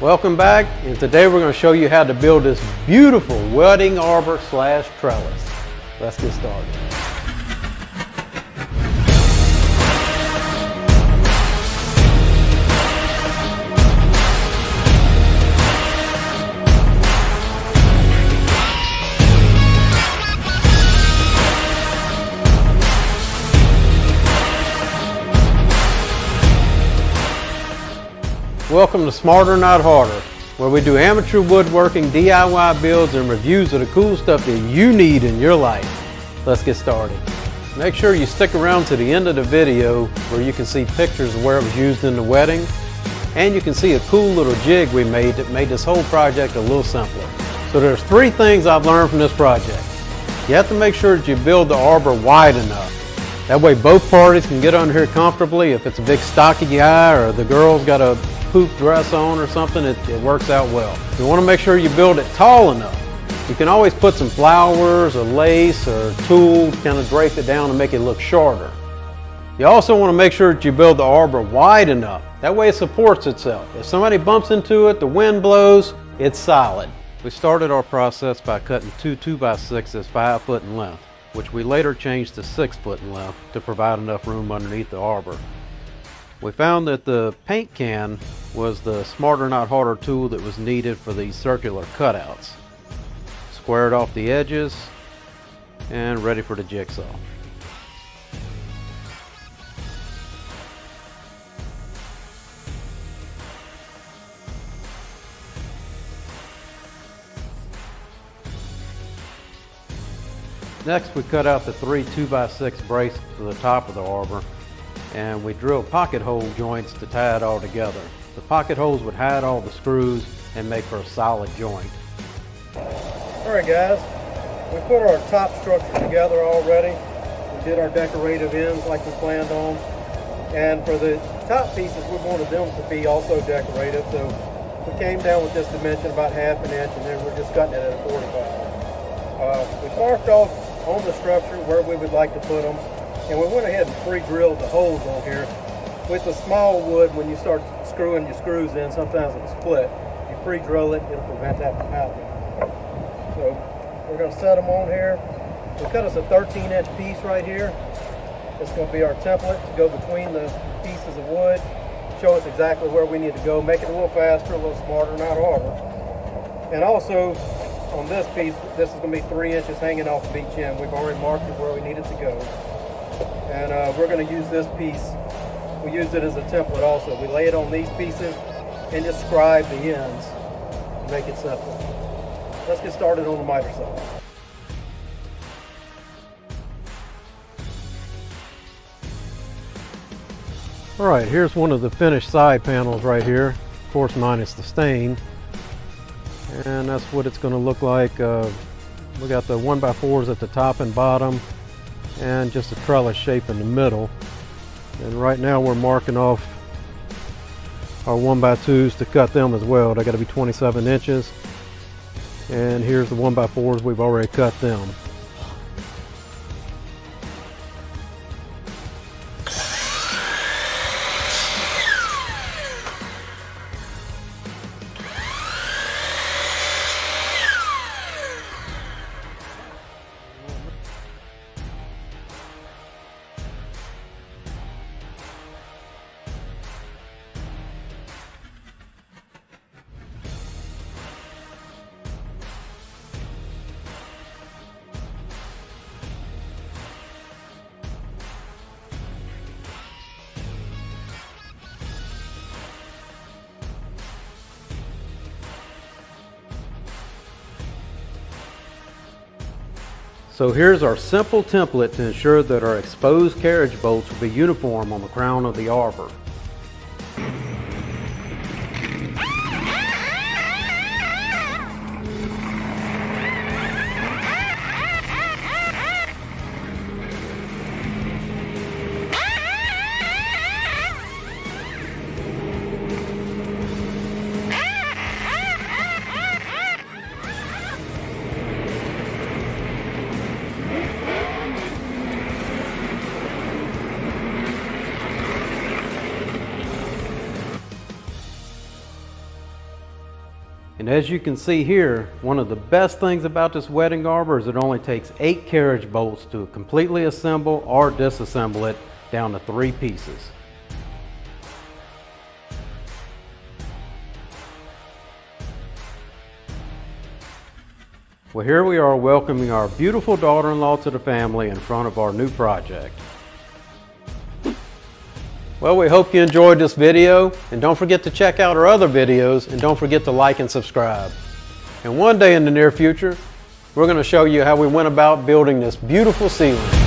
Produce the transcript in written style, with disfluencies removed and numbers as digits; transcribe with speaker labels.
Speaker 1: Welcome back, and today we're going to show you how to build this beautiful wedding arbor slash trellis. Let's get started. Welcome to Smarter Not Harder, where we do amateur woodworking, DIY builds, and reviews of the cool stuff that you need in your life. Let's get started. Make sure you stick around to the end of the video where you can see pictures of where it was used in the wedding, and you can see a cool little jig we made that made this whole project a little simpler. So there's 3 things I've learned from this project. You have to make sure that you build the arbor wide enough. That way both parties can get under here comfortably. If it's a big stocky guy or the girl's got a hoop dress on or something, it works out well. You want to make sure you build it tall enough. You can always put some flowers or lace or tulle, kind of drape it down and make it look shorter. You also want to make sure that you build the arbor wide enough. That way it supports itself. If somebody bumps into it, the wind blows, it's solid. We started our process by cutting 2 2x6s 5 foot in length, which we later changed to 6 foot in length to provide enough room underneath the arbor. We found that the paint can was the Smarter Not Harder tool that was needed for these circular cutouts. Squared off the edges and ready for the jigsaw. Next, we cut out the 3 2x6 braces for the top of the arbor, and we drilled pocket hole joints to tie it all together. The pocket holes would hide all the screws and make for a solid joint.
Speaker 2: Alright guys, we put our top structure together already. We did our decorative ends like we planned on. And for the top pieces, we wanted them to be also decorative. So we came down with this dimension about 1/2 inch, and then we're just cutting it at a 45. We marked off on the structure where we would like to put them. And we went ahead and pre-drilled the holes on here. With the small wood, when you start screwing your screws in, sometimes it'll split. You pre-drill it, it'll prevent that from happening. So we're going to set them on here. We cut us a 13-inch piece right here. It's going to be our template to go between the pieces of wood. Show us exactly where we need to go. Make it a little faster, a little smarter, not harder. And also, on this piece, this is going to be 3 inches hanging off of each end. We've already marked it where we need it to go. And we're going to use this piece. We use it as a template also. We lay it on these pieces and just scribe the ends to make it simple. Let's get started on the miter saw.
Speaker 1: Alright, here's one of the finished side panels right here. Of course, minus the stain. And that's what it's going to look like. We got the 1x4s at the top and bottom, and just a trellis shape in the middle. And right now we're marking off our 1x2s to cut them as well. They got to be 27 inches. And here's the 1x4s, we've already cut them. So here's our simple template to ensure that our exposed carriage bolts will be uniform on the crown of the arbor. And as you can see here, one of the best things about this wedding arbor is it only takes 8 carriage bolts to completely assemble or disassemble it down to 3 pieces. Well, here we are welcoming our beautiful daughter-in-law to the family in front of our new project. Well, we hope you enjoyed this video, and don't forget to check out our other videos, and don't forget to like and subscribe. And one day in the near future, we're going to show you how we went about building this beautiful ceiling.